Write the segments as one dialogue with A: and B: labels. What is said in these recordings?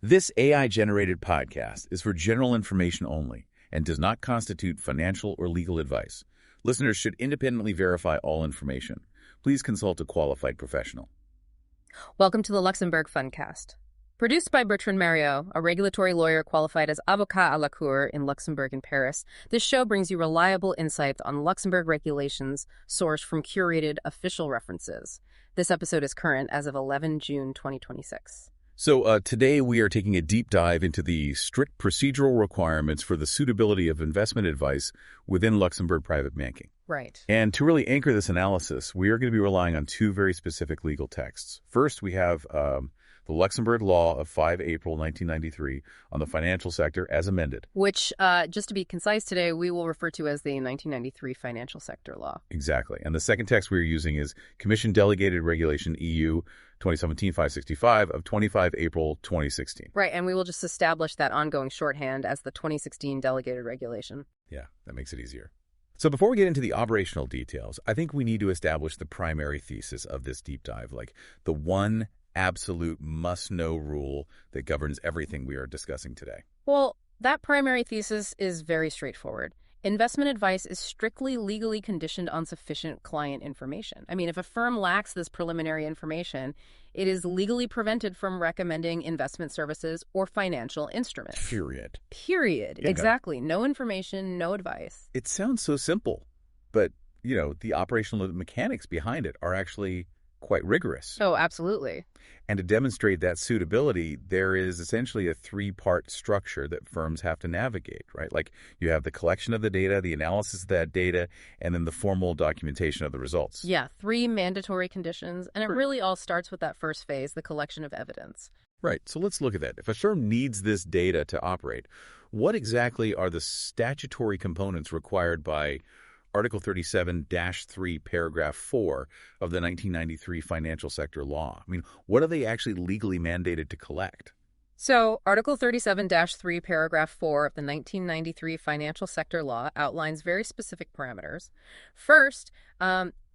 A: This AI-generated podcast is for general information only and does not constitute financial or legal advice. Listeners should independently verify all information. Please consult a qualified professional.
B: Welcome to the Luxembourg Fundcast. Produced by Bertrand Mariaux, a regulatory lawyer qualified as Avocat à la Cour in Luxembourg and Paris, this show brings you reliable insights on Luxembourg regulations sourced from curated official references. This episode is current as of 11 June 2026.
A: So today we are taking a deep dive into the strict procedural requirements for the suitability of investment advice within Luxembourg private banking.
B: Right.
A: And to really anchor this analysis, we are going to be relying on two very specific legal texts. First, we have the Luxembourg Law of 5 April 1993 on the financial sector as amended.
B: Which, just to be concise today, we will refer to as the 1993 Financial Sector Law.
A: Exactly. And the second text we're using is Commission Delegated Regulation EU 2017-565 of 25 April 2016.
B: Right, and we will just establish that ongoing shorthand as the 2016 Delegated Regulation.
A: Yeah, that makes it easier. So before we get into the operational details, I think we need to establish the primary thesis of this deep dive, like the one absolute must-know rule that governs everything we are discussing today.
B: Well, that primary thesis is very straightforward. Investment advice is strictly legally conditioned on sufficient client information. I mean, if a firm lacks this preliminary information, it is legally prevented from recommending investment services or financial instruments.
A: Period.
B: Yeah, exactly. No information, no advice.
A: It sounds so simple, but, the operational mechanics behind it are actually quite rigorous.
B: Oh, absolutely.
A: And to demonstrate that suitability, there is essentially a three-part structure that firms have to navigate, right? Like you have the collection of the data, the analysis of that data, and then the formal documentation of the results.
B: Yeah, three mandatory conditions, and it really all starts with that first phase, the collection of evidence.
A: Right, so let's look at that. If a firm needs this data to operate, what exactly are the statutory components required by Article 37-3, Paragraph 4 of the 1993 Financial Sector Law? I mean, what are they actually legally mandated to collect?
B: So, Article 37-3, Paragraph 4 of the 1993 Financial Sector Law outlines very specific parameters. First,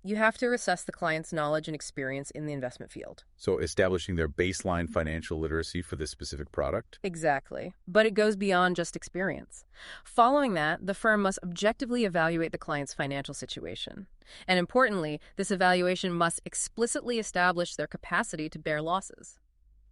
B: you have to assess the client's knowledge and experience in the investment field.
A: So establishing their baseline financial literacy for this specific product?
B: Exactly. But it goes beyond just experience. Following that, the firm must objectively evaluate the client's financial situation. And importantly, this evaluation must explicitly establish their capacity to bear losses.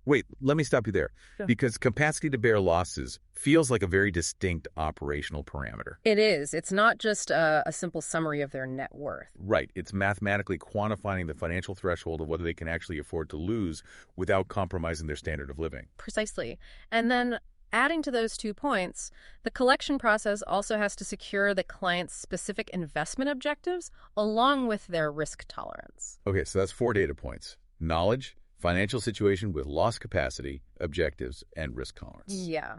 A: Wait, let me stop you there.
B: Sure.
A: Because capacity to bear losses feels like a very distinct operational parameter.
B: It is. It's not just a simple summary of their net worth.
A: Right. It's mathematically quantifying the financial threshold of whether they can actually afford to lose without compromising their standard of living.
B: Precisely. And then adding to those 2 points, the collection process also has to secure the client's specific investment objectives along with their risk tolerance.
A: Okay, so that's 4 data points. Knowledge, financial situation with loss capacity, objectives, and risk tolerance.
B: Yeah.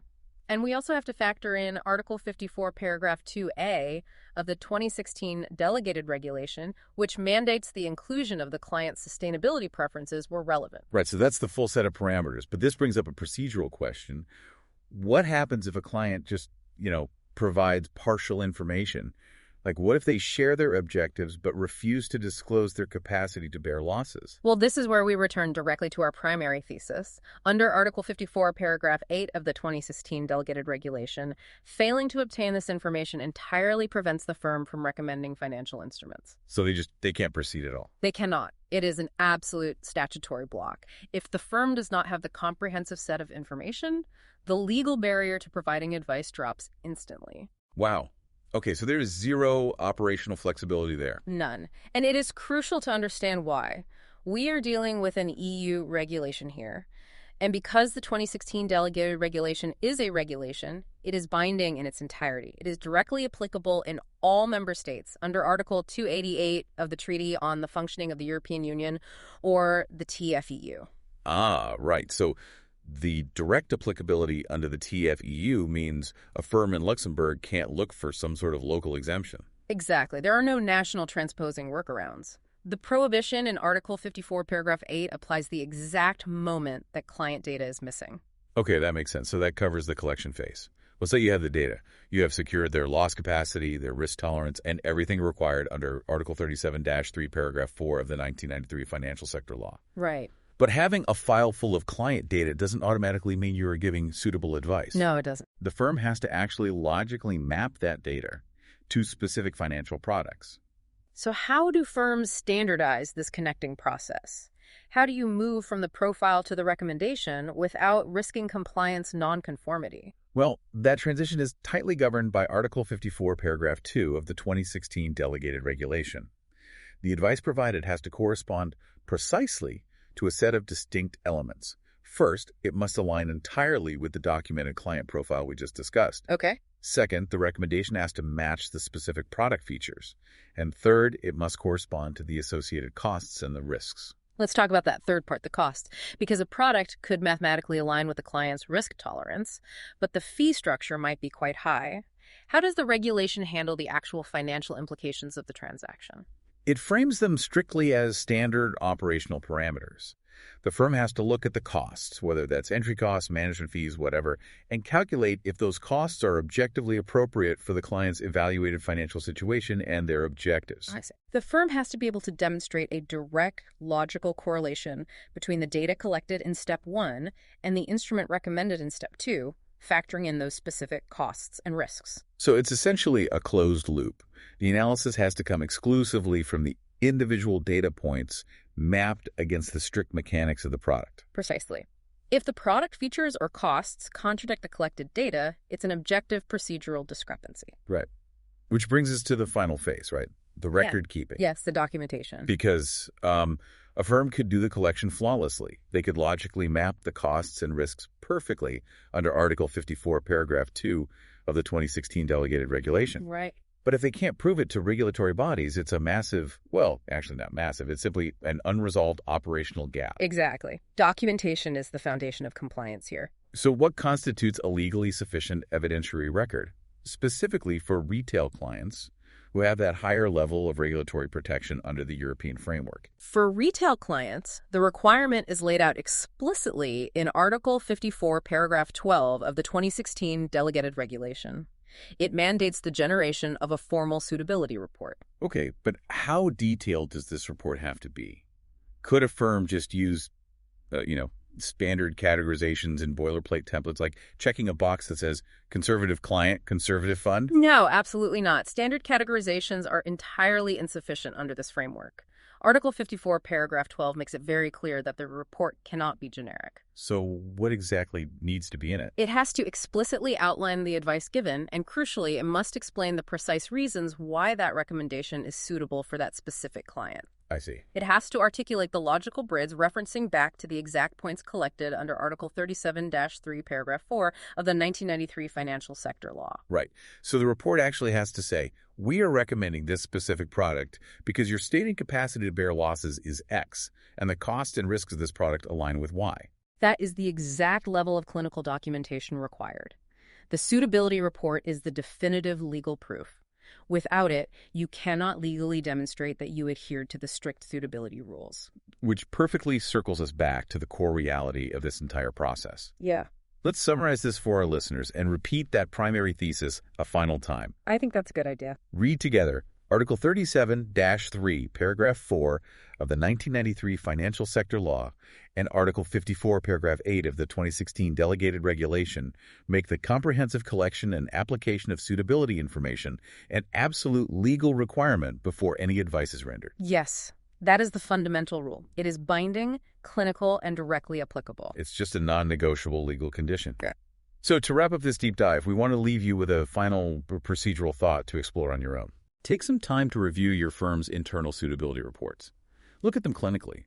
B: And we also have to factor in Article 54, Paragraph 2A of the 2016 Delegated Regulation, which mandates the inclusion of the client's sustainability preferences where relevant.
A: Right, so that's the full set of parameters. But this brings up a procedural question. What happens if a client just, provides partial information? Like, what if they share their objectives but refuse to disclose their capacity to bear losses?
B: Well, this is where we return directly to our primary thesis. Under Article 54, Paragraph 8 of the 2016 Delegated Regulation, failing to obtain this information entirely prevents the firm from recommending financial instruments.
A: So they can't proceed at all?
B: They cannot. It is an absolute statutory block. If the firm does not have the comprehensive set of information, the legal barrier to providing advice drops instantly.
A: Wow. Okay, so there is zero operational flexibility there.
B: None. And it is crucial to understand why. We are dealing with an EU regulation here. And because the 2016 Delegated Regulation is a regulation, it is binding in its entirety. It is directly applicable in all member states under Article 288 of the Treaty on the Functioning of the European Union or the TFEU.
A: Ah, right. So the direct applicability under the TFEU means a firm in Luxembourg can't look for some sort of local exemption.
B: Exactly. There are no national transposing workarounds. The prohibition in Article 54, Paragraph 8 applies the exact moment that client data is missing.
A: Okay, that makes sense. So that covers the collection phase. Well, say you have the data. You have secured their loss capacity, their risk tolerance, and everything required under Article 37-3, Paragraph 4 of the 1993 Financial Sector Law.
B: Right.
A: But having a file full of client data doesn't automatically mean you are giving suitable advice.
B: No, it doesn't.
A: The firm has to actually logically map that data to specific financial products.
B: So how do firms standardize this connecting process? How do you move from the profile to the recommendation without risking compliance nonconformity?
A: Well, that transition is tightly governed by Article 54, Paragraph 2 of the 2016 Delegated Regulation. The advice provided has to correspond precisely to a set of distinct elements. First, it must align entirely with the documented client profile we just discussed.
B: Okay.
A: Second, the recommendation has to match the specific product features. And third, it must correspond to the associated costs and the risks.
B: Let's talk about that third part, the cost, because a product could mathematically align with the client's risk tolerance, but the fee structure might be quite high. How does the regulation handle the actual financial implications of the transaction?
A: It frames them strictly as standard operational parameters. The firm has to look at the costs, whether that's entry costs, management fees, whatever, and calculate if those costs are objectively appropriate for the client's evaluated financial situation and their objectives.
B: I see. The firm has to be able to demonstrate a direct logical correlation between the data collected in Step 1 and the instrument recommended in Step 2, factoring in those specific costs and risks.
A: So it's essentially a closed loop. The analysis has to come exclusively from the individual data points mapped against the strict mechanics of the product.
B: Precisely. If the product features or costs contradict the collected data, it's an objective procedural discrepancy.
A: Right. Which brings us to the final phase, right? The record keeping.
B: Yes, the documentation.
A: Because a firm could do the collection flawlessly. They could logically map the costs and risks perfectly under Article 54, Paragraph 2 of the 2016 Delegated Regulation.
B: Right.
A: But if they can't prove it to regulatory bodies, it's a massive, well, actually not massive, it's simply an unresolved operational gap.
B: Exactly. Documentation is the foundation of compliance here.
A: So what constitutes a legally sufficient evidentiary record, specifically for retail clients who have that higher level of regulatory protection under the European framework?
B: For retail clients, the requirement is laid out explicitly in Article 54, Paragraph 12 of the 2016 Delegated Regulation. It mandates the generation of a formal suitability report.
A: Okay, but how detailed does this report have to be? Could a firm just use, standard categorizations and boilerplate templates, like checking a box that says conservative client, conservative fund?
B: No, absolutely not. Standard categorizations are entirely insufficient under this framework. Article 54, Paragraph 12 makes it very clear that the report cannot be generic.
A: So what exactly needs to be in it?
B: It has to explicitly outline the advice given, and crucially, it must explain the precise reasons why that recommendation is suitable for that specific client.
A: I see.
B: It has to articulate the logical bridge referencing back to the exact points collected under Article 37-3, Paragraph 4 of the 1993 Financial Sector Law.
A: Right. So the report actually has to say, we are recommending this specific product because your stated capacity to bear losses is X, and the cost and risks of this product align with Y.
B: That is the exact level of clinical documentation required. The suitability report is the definitive legal proof. Without it, you cannot legally demonstrate that you adhered to the strict suitability rules.
A: Which perfectly circles us back to the core reality of this entire process.
B: Yeah.
A: Let's summarize this for our listeners and repeat that primary thesis a final time.
B: I think that's a good idea.
A: Read together Article 37-3, Paragraph 4 of the 1993 Financial Sector Law and Article 54, Paragraph 8 of the 2016 Delegated Regulation make the comprehensive collection and application of suitability information an absolute legal requirement before any advice is rendered.
B: Yes, that is the fundamental rule. It is binding, clinical, and directly applicable.
A: It's just a non-negotiable legal condition.
B: Okay.
A: So to wrap up this deep dive, we want to leave you with a final procedural thought to explore on your own. Take some time to review your firm's internal suitability reports. Look at them clinically.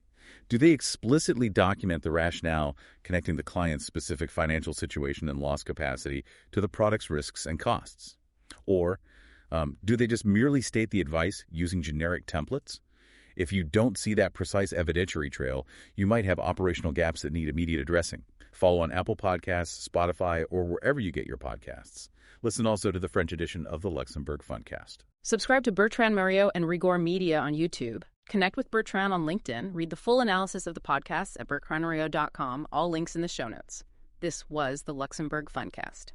A: Do they explicitly document the rationale connecting the client's specific financial situation and loss capacity to the product's risks and costs? Or do they just merely state the advice using generic templates? If you don't see that precise evidentiary trail, you might have operational gaps that need immediate addressing. Follow on Apple Podcasts, Spotify, or wherever you get your podcasts. Listen also to the French edition of the Luxembourg Fundcast.
B: Subscribe to Bertrand Mariaux and Rigore Media on YouTube. Connect with Bertrand on LinkedIn. Read the full analysis of the podcast at bertrandmariaux.com. All links in the show notes. This was the Luxembourg Fundcast.